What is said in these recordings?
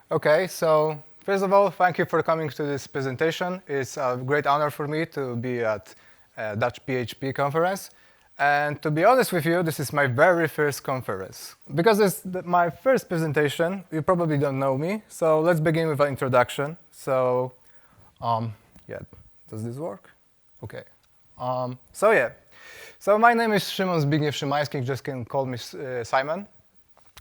Okay, so first of all, thank you for coming to this presentation. It's a great honor for me to be at Dutch PHP conference. And to be honest with you, this is my very first conference. Because it's my first presentation, you probably don't know me, so let's begin with an introduction. So, yeah, does this work? Okay. So my name is Szymon Szymański, just can call me Simon.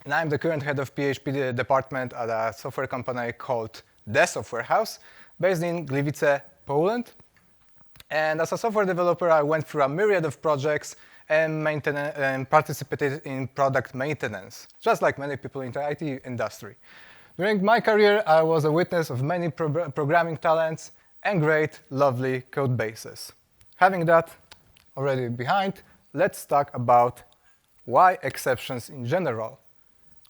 And I'm the current head of PHP department at a software company called The Software House, based in Gliwice, Poland. And as a software developer, I went through a myriad of projects and participated in product maintenance, just like many people in the IT industry. During my career, I was a witness of many programming talents and great, lovely code bases. Having that already behind, let's talk about why exceptions in general.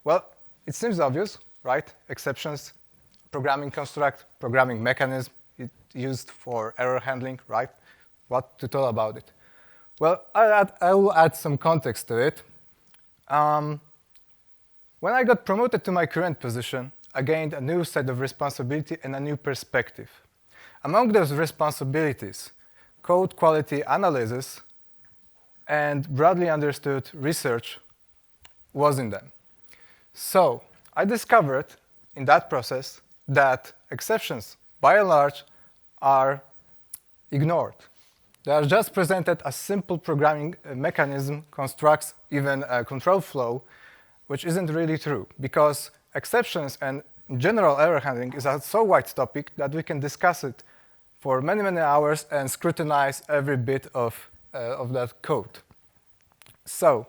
Well, it seems obvious, right? Exceptions, programming construct, programming mechanism, it's used for error handling, right? What to tell about it? Well, I will add some context to it. When I got promoted to my current position, I gained a new set of responsibility and a new perspective. Among those responsibilities, code quality analysis and broadly understood research was in them. So I discovered in that process that exceptions, by and large, are ignored. They are just presented as simple programming mechanism constructs, even a control flow, which isn't really true, because exceptions and general error handling is a so wide topic that we can discuss it for many, many hours and scrutinize every bit of that code. So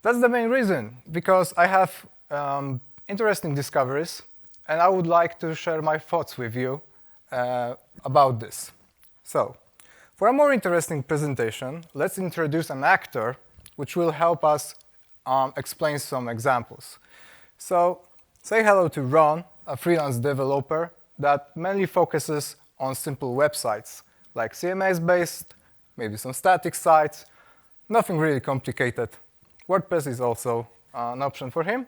that's the main reason, because I have interesting discoveries, and I would like to share my thoughts with you about this. So, for a more interesting presentation, let's introduce an actor which will help us explain some examples. So, say hello to Ron, a freelance developer that mainly focuses on simple websites, like CMS-based, maybe some static sites, nothing really complicated. WordPress is also an option for him.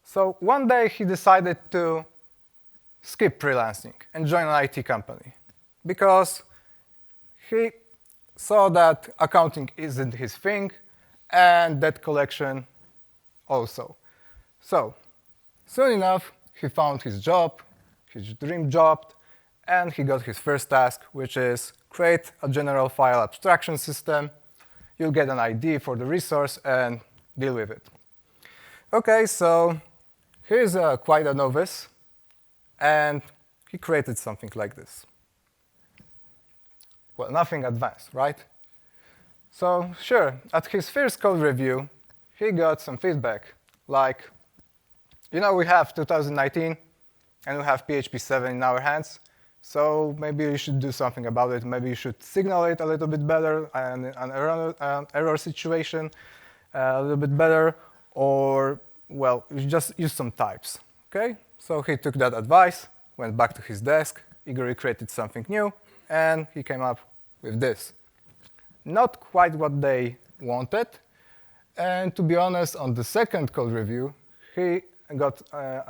So one day he decided to skip freelancing and join an IT company because he saw that accounting isn't his thing and debt collection also. So soon enough, he found his job, his dream job, and he got his first task, which is create a general file abstraction system. You'll get an ID for the resource and deal with it. Okay, so here's quite a novice, and he created something like this. Well, nothing advanced, right? So sure, at his first code review, he got some feedback, like, you know, we have 2019, and we have PHP 7 in our hands, so maybe you should do something about it. Maybe you should signal it a little bit better, and an error situation a little bit better, or, well, you just use some types, okay? So he took that advice, went back to his desk, eagerly created something new, and he came up with this. Not quite what they wanted, and to be honest, on the second code review, he got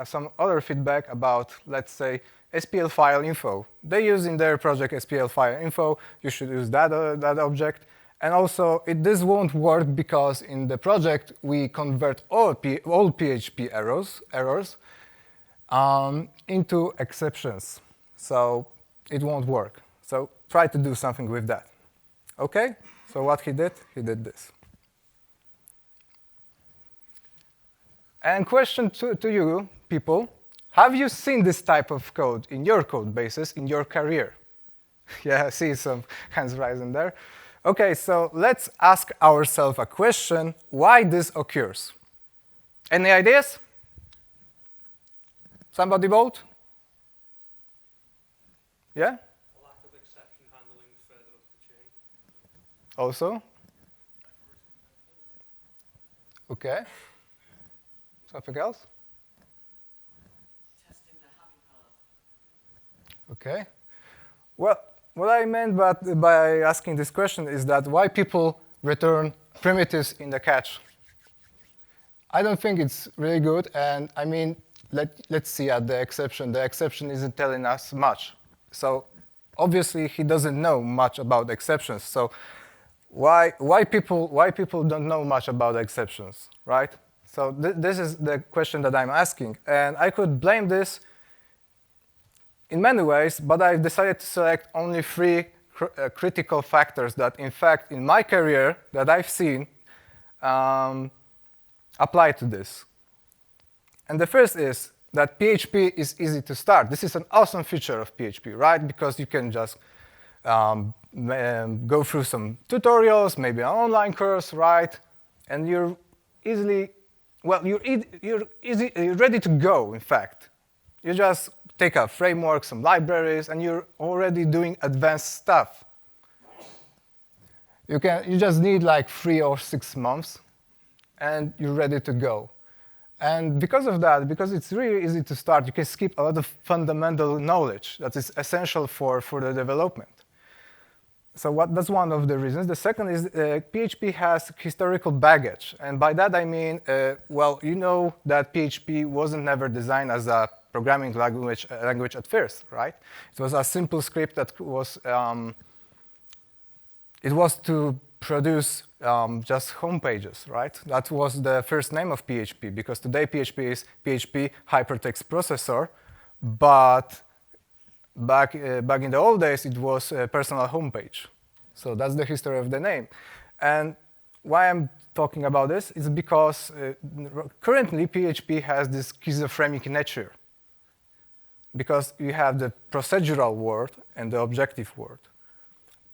some other feedback about, let's say, SPL file info. They use in their project SPL file info. You should use that object. And also, this won't work because in the project, we convert all PHP errors into exceptions. So it won't work. So try to do something with that. OK? So what he did this. And question to you, people. Have you seen this type of code in your code bases, in your career? Yeah, I see some hands rising there. OK, so let's ask ourselves a question, why this occurs. Any ideas? Somebody vote? Yeah? A lack of exception handling further up the chain. Also? OK. Something else? Okay. Well, what I meant by asking this question is that why people return primitives in the cache. I don't think it's really good, and I mean, let's see at the exception. The exception isn't telling us much. So obviously, he doesn't know much about exceptions. So why people don't know much about exceptions, right? So this is the question that I'm asking. And I could blame this in many ways, but I've decided to select only three critical factors that, in fact, in my career that I've seen apply to this. And the first is that PHP is easy to start. This is an awesome feature of PHP, right? Because you can just go through some tutorials, maybe an online course, right? And you're easily, well, you're ready to go, in fact. You just take a framework, some libraries, and you're already doing advanced stuff. You just need like 3 or 6 months, and you're ready to go. And because of that, because it's really easy to start, you can skip a lot of fundamental knowledge that is essential for the development. So that's one of the reasons. The second is PHP has historical baggage. And by that I mean, well, you know that PHP wasn't never designed as a programming language at first, right? It was a simple script that was, it was to produce just home pages, right? That was the first name of PHP, because today PHP is PHP Hypertext Processor, but back in the old days, it was a personal homepage. So that's the history of the name. And why I'm talking about this is because currently PHP has this schizophrenic nature, because you have the procedural world and the objective world.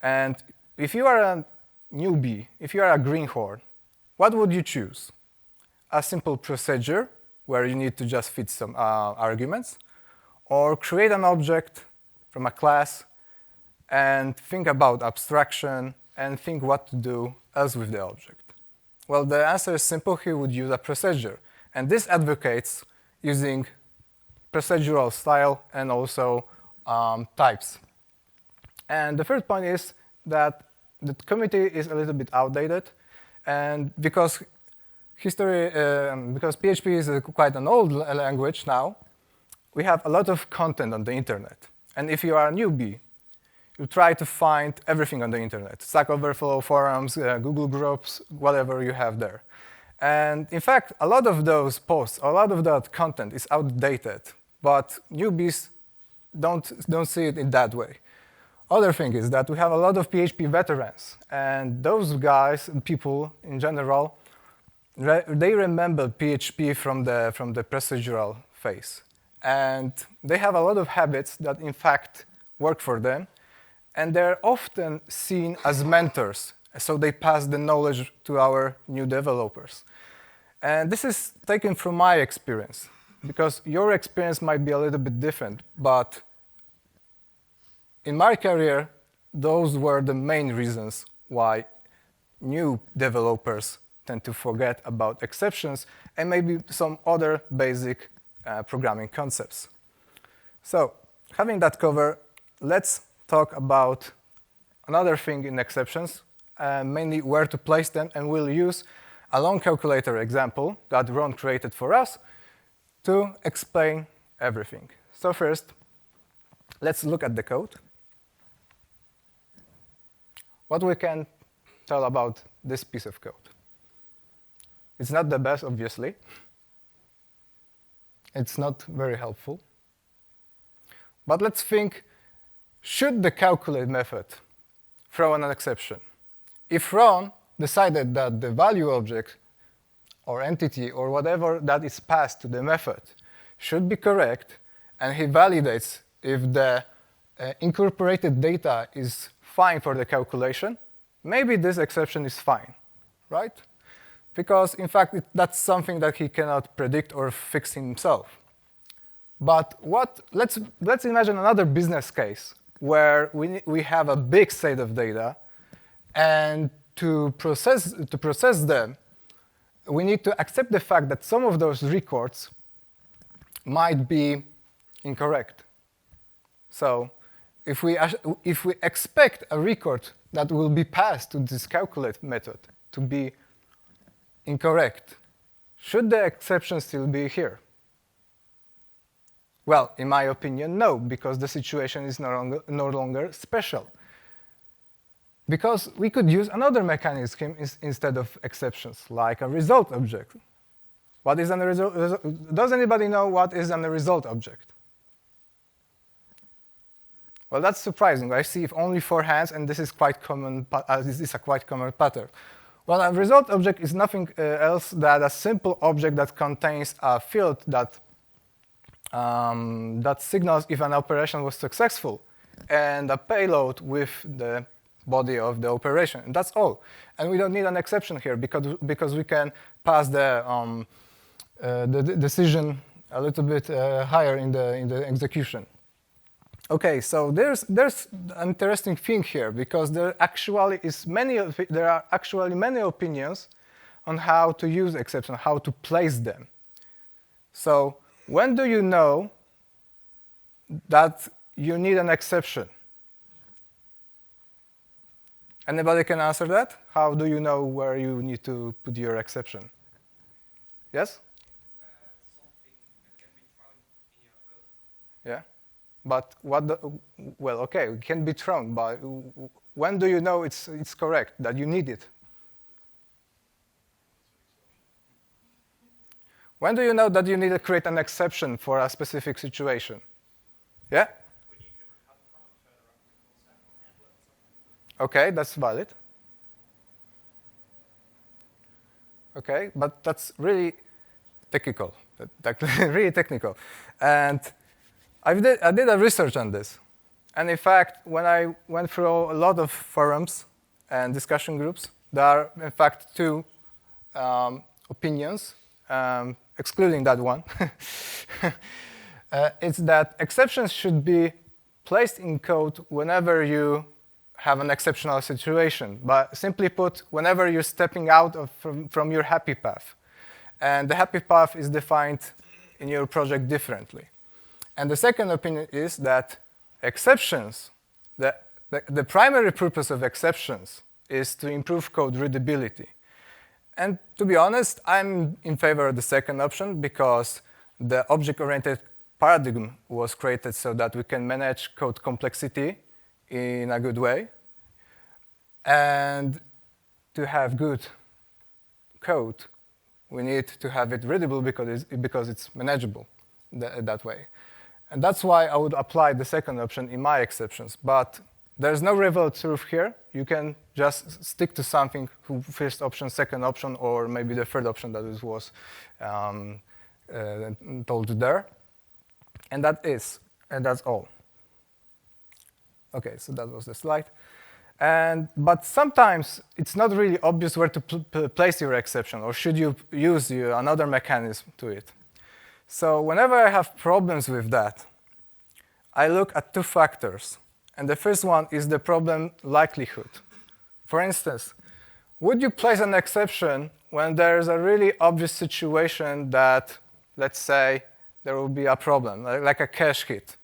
And if you are a newbie, if you are a greenhorn, what would you choose? A simple procedure where you need to just fit some arguments, or create an object from a class and think about abstraction and think what to do else with the object? Well, the answer is simple. He would use a procedure. And this advocates using procedural style and also types. And the third point is that the community is a little bit outdated, and because PHP is quite an old language now, we have a lot of content on the internet. And if you are a newbie, you try to find everything on the internet: Stack Overflow, forums, Google groups, whatever you have there. And in fact, a lot of those posts, a lot of that content is outdated, but newbies don't see it in that way. Other thing is that we have a lot of PHP veterans, and those guys, people in general, they remember PHP from the procedural phase. And they have a lot of habits that, in fact, work for them, and they're often seen as mentors, so they pass the knowledge to our new developers. And this is taken from my experience, because your experience might be a little bit different, but in my career, those were the main reasons why new developers tend to forget about exceptions and maybe some other basic programming concepts. So, having that covered, let's talk about another thing in exceptions, mainly where to place them, and we'll use a long calculator example that Ron created for us to explain everything. So first, let's look at the code. What we can tell about this piece of code. It's not the best, obviously. It's not very helpful. But let's think, should the calculate method throw an exception? If Ron decided that the value object or entity or whatever that is passed to the method should be correct, and he validates if the incorporated data is fine for the calculation, maybe this exception is fine, right? Because, in fact, that's something that he cannot predict or fix himself. But let's imagine another business case where we have a big set of data, and to process them, we need to accept the fact that some of those records might be incorrect. So if we expect a record that will be passed to this calculate method to be incorrect, should the exception still be here? Well, in my opinion, no, because the situation is no longer special. Because we could use another mechanism instead of exceptions, like a result object. What is a result? Does anybody know what is a result object? Well, that's surprising. I see only 4 hands, and this is quite common. This is a quite common pattern. Well, a result object is nothing else than a simple object that contains a field that that signals if an operation was successful, and a payload with the body of the operation. And that's all. And we don't need an exception here because we can pass the decision a little bit higher in the execution. Okay, so there's an interesting thing here because there are actually many opinions on how to use exceptions, how to place them. So when do you know that you need an exception? Anybody can answer that? How do you know where you need to put your exception? Yes? Something that can be thrown in your code. Yeah. But well, okay, it can be thrown, but when do you know it's correct, that you need it? When do you know that you need to create an exception for a specific situation? Yeah? When you can recover from it further up the call stack or handle it or something. Okay, that's valid. Okay, but that's really technical, really technical. And I did a research on this. And in fact, when I went through a lot of forums and discussion groups, there are, in fact, 2 opinions, excluding that one. It's that exceptions should be placed in code whenever you have an exceptional situation. But simply put, whenever you're stepping out from your happy path. And the happy path is defined in your project differently. And the second opinion is that exceptions, the primary purpose of exceptions is to improve code readability. And to be honest, I'm in favor of the second option because the object-oriented paradigm was created so that we can manage code complexity in a good way. And to have good code, we need to have it readable because it's manageable that way. And that's why I would apply the second option in my exceptions. But there's no real truth here. You can just stick to something, first option, second option, or maybe the third option that was told there. And that's all. Okay, so that was the slide. But sometimes it's not really obvious where to place your exception, or should you use another mechanism to it. So whenever I have problems with that, I look at 2 factors. And the first one is the problem likelihood. For instance, would you place an exception when there's a really obvious situation that, let's say, there will be a problem, like a cache hit?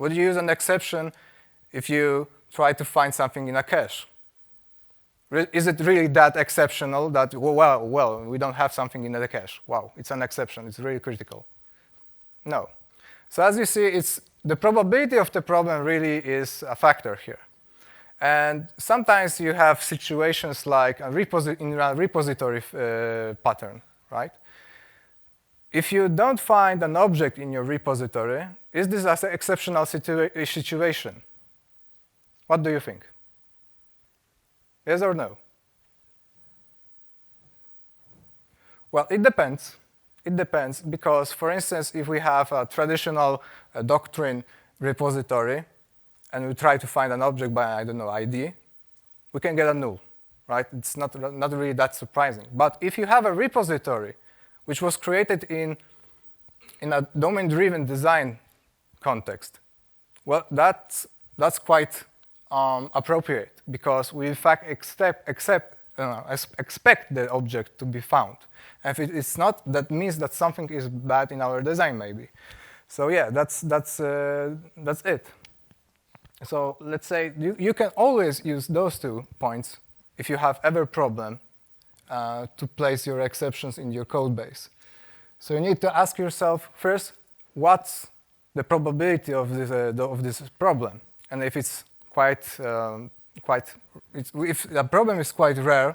Would you use an exception if you try to find something in a cache? Is it really that exceptional that, well, we don't have something in the cache? Wow, it's an exception. It's really critical. No. So as you see, the probability of the problem really is a factor here. And sometimes you have situations like in a repository pattern, right? If you don't find an object in your repository, is this an exceptional situation? What do you think? Yes or no? Well, it depends. It depends because, for instance, if we have a traditional doctrine repository and we try to find an object by, I don't know, ID, we can get a null, right? It's not really that surprising. But if you have a repository which was created in a domain-driven design context, well, that's quite appropriate because we, in fact, expect the object to be found. And if it's not, that means that something is bad in our design, maybe. So yeah, that's it. So let's say you can always use those 2 points if you have ever problem to place your exceptions in your code base. So you need to ask yourself first, what's the probability of this problem. And if it's if the problem is quite rare,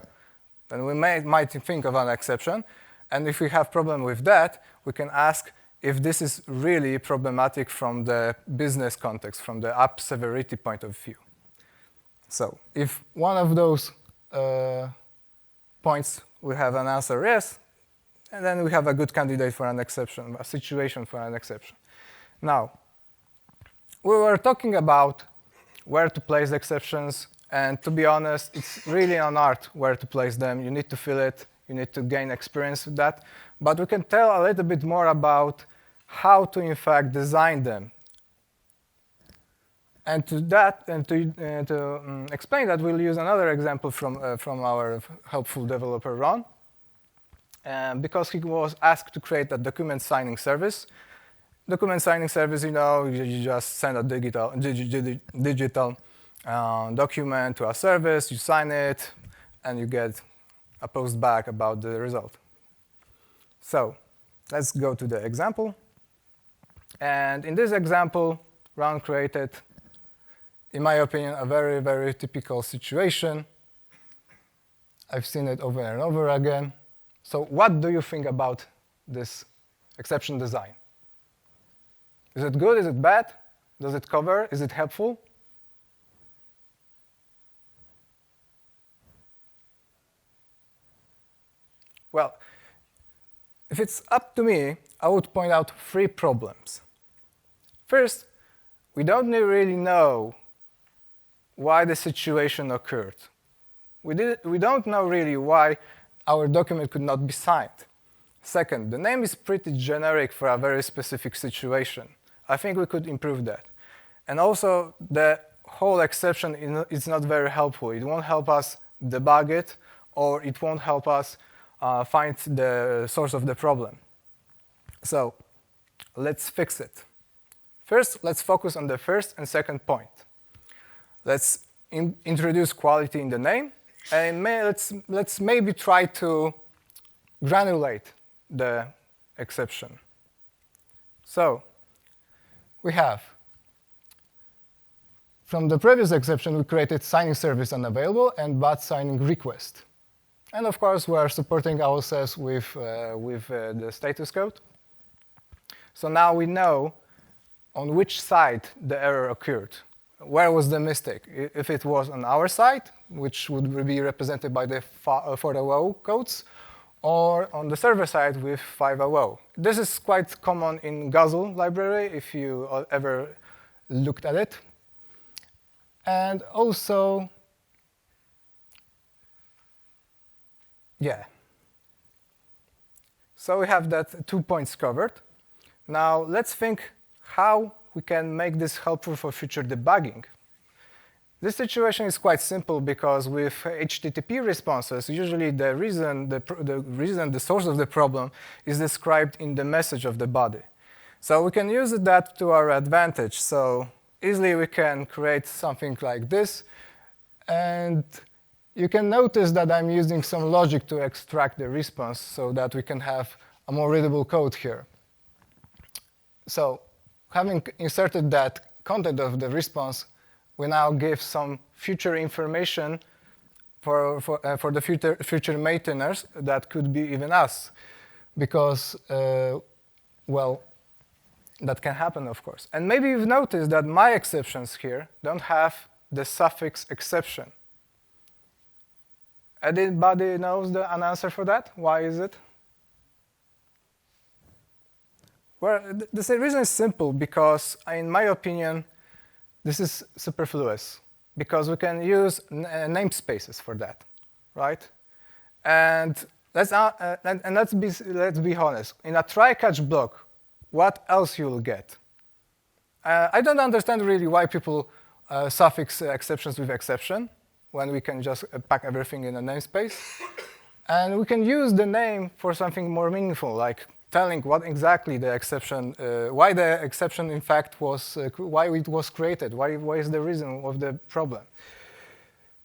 then we might think of an exception. And if we have problem with that, we can ask if this is really problematic from the business context, from the app severity point of view. So if one of those points we have an answer yes, and then we have a good candidate for an exception, a situation for an exception. Now, we were talking about where to place the exceptions, and to be honest, it's really an art where to place them. You need to feel it, you need to gain experience with that. But we can tell a little bit more about how to, in fact, design them. And to explain that, we'll use another example from our helpful developer, Ron. Because he was asked to create a document signing service. Document signing service, you just send a digital document to a service, you sign it, and you get a post back about the result. So let's go to the example. And in this example, Ron created, in my opinion, a very, very typical situation. I've seen it over and over again. So what do you think about this exception design? Is it good? Is it bad? Does it cover? Is it helpful? Well, if it's up to me, I would point out 3 problems. First, we don't really know why the situation occurred. We don't know really why our document could not be signed. Second, the name is pretty generic for a very specific situation. I think we could improve that. And also, the whole exception is not very helpful. It won't help us debug it, or it won't help us find the source of the problem. So let's fix it. First, let's focus on the first and second point. Let's introduce quality in the name, and let's maybe try to granulate the exception. So we have, from the previous exception, we created signing service unavailable and bad signing request. And of course, we are supporting ourselves with the status code. So now we know on which side the error occurred. Where was the mistake? If it was on our side, which would be represented by the 400 codes, or on the server side with 500. This is quite common in Guzzle library, if you ever looked at it. And also, yeah. So we have that 2 points covered. Now let's think how we can make this helpful for future debugging. This situation is quite simple because with HTTP responses, usually the source of the problem is described in the message of the body. So we can use that to our advantage. So easily we can create something like this. And you can notice that I'm using some logic to extract the response so that we can have a more readable code here. So having inserted that content of the response, we now give some future information for the future maintainers that could be even us. Because, well, that can happen, of course. And maybe you've noticed that my exceptions here don't have the suffix exception. Anybody knows an answer for that? Why is it? Well, the reason is simple, because in my opinion, this is superfluous, because we can use namespaces for that, right? And let's be honest. In a try-catch block, what else you will get? I don't understand really why people suffix exceptions with exception when we can just pack everything in a namespace. And we can use the name for something more meaningful, like telling what exactly the exception, why the exception in fact was, why it was created, why is the reason of the problem.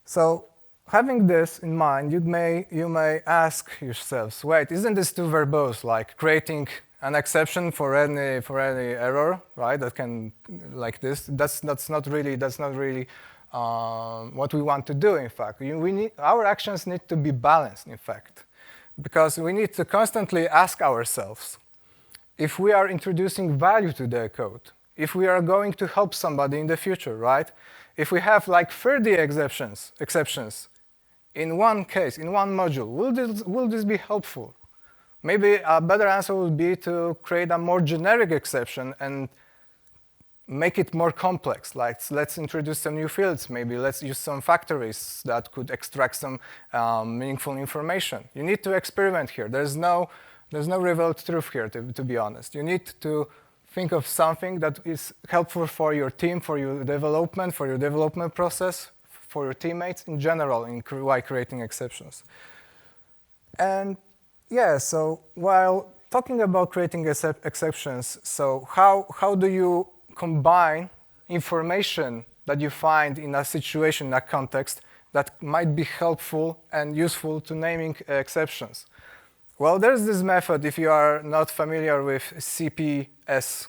So having this in mind, you may ask yourselves, wait, isn't this too verbose, like creating an exception for any error, right? That can like this. That's not really what we want to do. In fact, our actions need to be balanced. In fact, because we need to constantly ask ourselves if we are introducing value to the code, if we are going to help somebody in the future, right? If we have like 30 exceptions in one case, in one module, will this be helpful? Maybe a better answer would be to create a more generic exception and make it more complex. Like, let's introduce some new fields. Maybe let's use some factories that could extract some meaningful information. You need to experiment here. There's no revealed truth here, to be honest. You need to think of something that is helpful for your team, for your development process, for your teammates in general, while creating exceptions. And yeah, so while talking about creating exceptions, so how do you combine information that you find in a situation, in a context, that might be helpful and useful to naming exceptions? Well, there's this method, if you are not familiar with CPS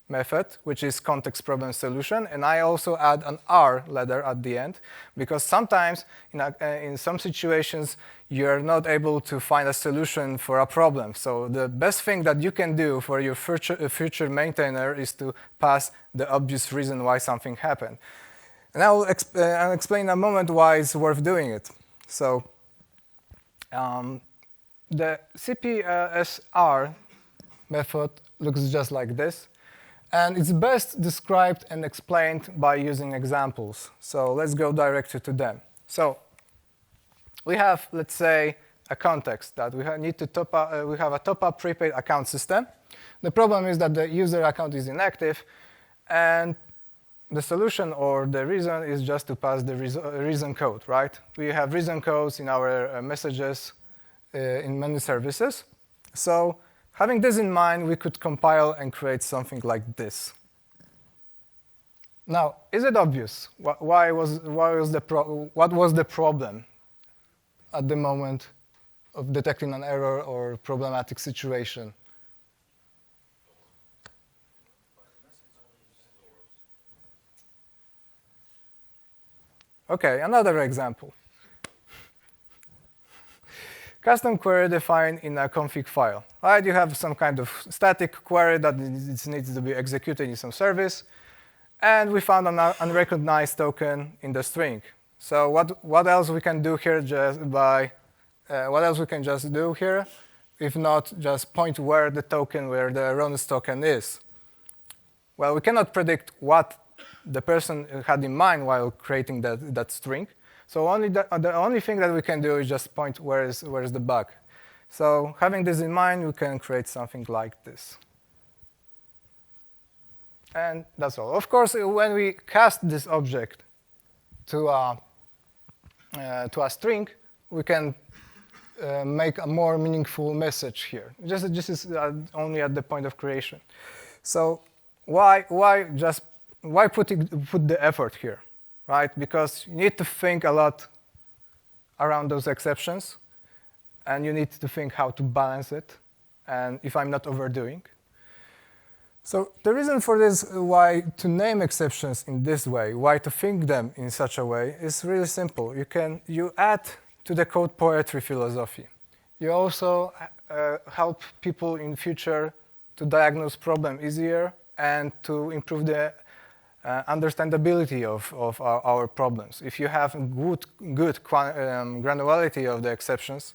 method, which is context problem solution, and I also add an R letter at the end, because sometimes in some situations you're not able to find a solution for a problem. So the best thing that you can do for your future maintainer is to pass the obvious reason why something happened. And I'll explain in a moment why it's worth doing it. So the CPSR method looks just like this. And it's best described and explained by using examples. So let's go directly to them. So we have, let's say, a context that we need to top up. We have a top-up prepaid account system. The problem is that the user account is inactive, and the solution or the reason is just to pass the reason code, right? We have reason codes in our messages in many services. So having this in mind, we could compile and create something like this. Now, is it obvious? What was the problem at the moment of detecting an error or problematic situation? OK, another example. Custom query defined in a config file. Right, you have some kind of static query that needs to be executed in some service, and we found an unrecognized token in the string. So what else we can do here if not just point where the erroneous token is? Well, we cannot predict what the person had in mind while creating that string. So the only thing that we can do is just point where is the bug. So having this in mind, we can create something like this. And that's all. Of course, when we cast this object to a string, we can make a more meaningful message here. This is only at the point of creation. So why put the effort here? Right? Because you need to think a lot around those exceptions, and you need to think how to balance it, and if I'm not overdoing. So the reason for this, why to name exceptions in this way, why to think them in such a way, is really simple. You add to the code poetry philosophy. You also help people in future to diagnose problem easier and to improve the understandability of our problems. If you have good granularity of the exceptions,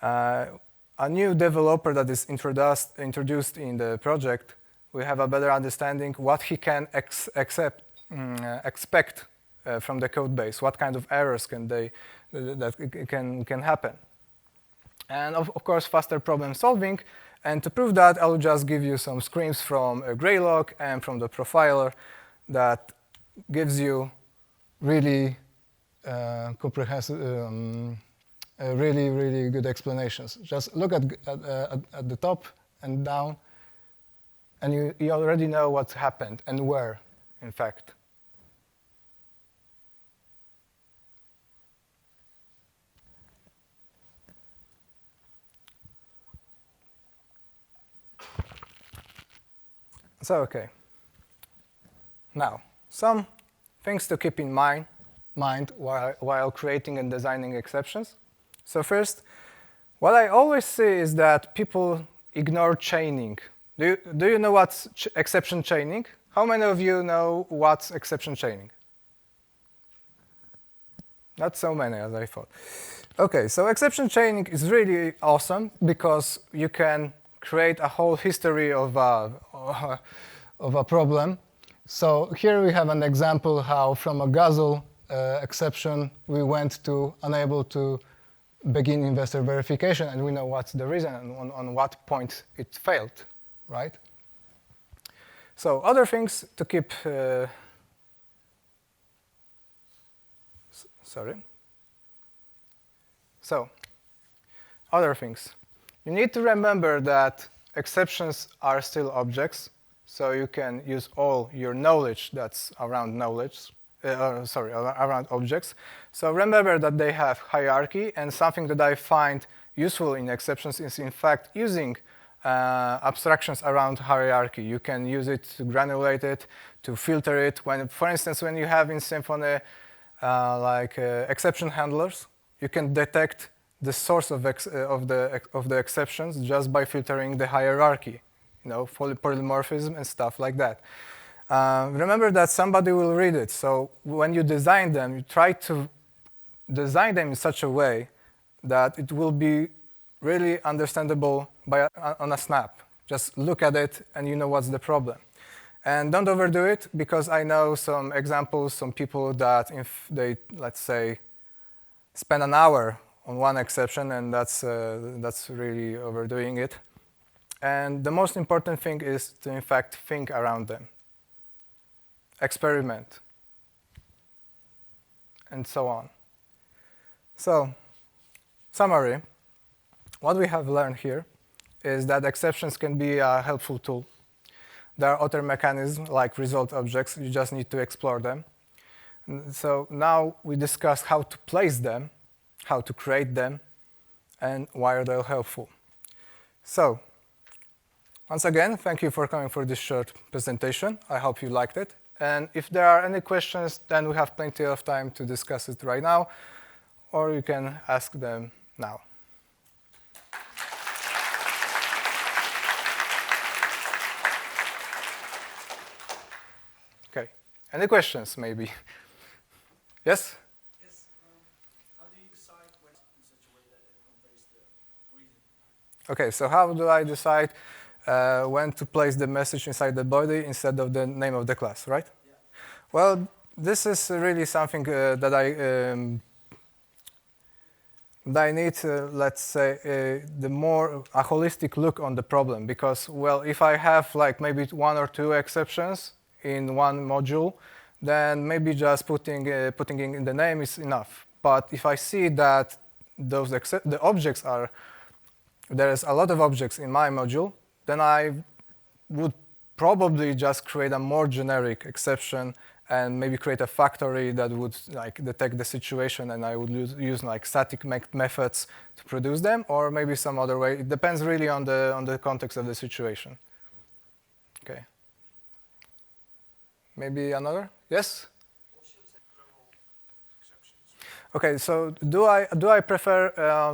a new developer that is introduced in the project will have a better understanding what he can expect from the code base, what kind of errors can happen. And of course, faster problem solving. And to prove that, I'll just give you some screens from Greylog and from the profiler that gives you really comprehensive, really good explanations. Just look at the top and down, and you already know what's happened and where, in fact. So, okay. Now, some things to keep in mind while creating and designing exceptions. So first, what I always see is that people ignore chaining. Do you know what's exception chaining? How many of you know what's exception chaining? Not so many as I thought. Okay, so exception chaining is really awesome because you can create a whole history of a problem. So here we have an example how from a guzzle exception we went to unable to begin investor verification, and we know what's the reason and on what point it failed, right? So other things to keep, sorry. So other things. You need to remember that exceptions are still objects, so you can use all your knowledge that's around knowledge, around objects. So remember that they have hierarchy, and something that I find useful in exceptions is in fact using abstractions around hierarchy. You can use it to granulate it, to filter it. When, for instance, when you have in Symfony exception handlers, you can detect the source of the exceptions just by filtering the hierarchy, polymorphism and stuff like that. Remember that somebody will read it, so when you design them, you try to design them in such a way that it will be really understandable on a snap. Just look at it and you know what's the problem. And don't overdo it, because I know some examples, some people that if they, let's say, spend an hour on one exception, and that's really overdoing it. And the most important thing is to, in fact, think around them. Experiment, and so on. So, summary. What we have learned here is that exceptions can be a helpful tool. There are other mechanisms like result objects. You just need to explore them. And so now we discussed how to place them, how to create them, and why are they helpful. So, once again, thank you for coming for this short presentation. I hope you liked it. And if there are any questions, then we have plenty of time to discuss it right now, or you can ask them now. Okay, any questions maybe? Yes? Yes. How do you decide when in such a way that it conveys the reason? Okay, so how do I decide when to place the message inside the body instead of the name of the class, right? Yeah. Well, this is really something that I need, let's say, a holistic look on the problem, because, well, if I have like maybe one or two exceptions in one module, then maybe just putting in the name is enough. But if I see that the objects there's a lot of objects in my module, then I would probably just create a more generic exception and maybe create a factory that would like detect the situation, and I would use like static methods to produce them, or maybe some other way. It depends really on the context of the situation. Okay. Maybe another? Yes? Okay, so do I prefer how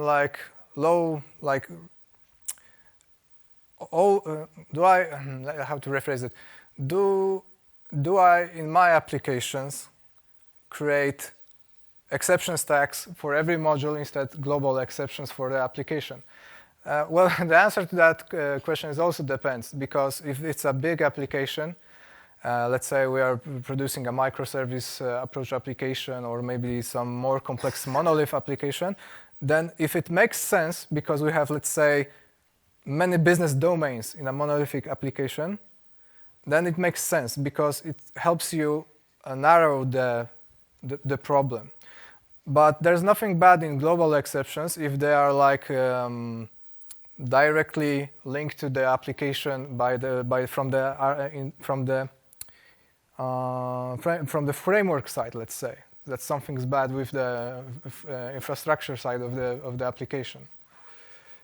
to rephrase it? Do I, in my applications, create exception stacks for every module instead global exceptions for the application? Well, the answer to that question is also depends, because if it's a big application, let's say we are producing a microservice approach application, or maybe some more complex monolith application, then if it makes sense, because we have, let's say, many business domains in a monolithic application, then it makes sense, because it helps you narrow the problem. But there's nothing bad in global exceptions if they are like directly linked to the application from the framework side, let's say. That something's bad with the infrastructure side of the application.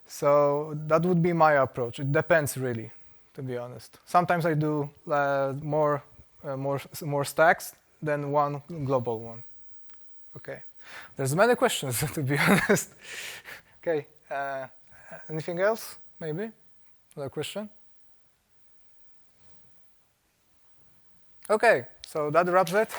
So that would be my approach. It depends really. to be honest. Sometimes I do more stacks than one global one. Okay. There's many questions, to be honest. Okay. Anything else, maybe? Another question? Okay, so that wraps it.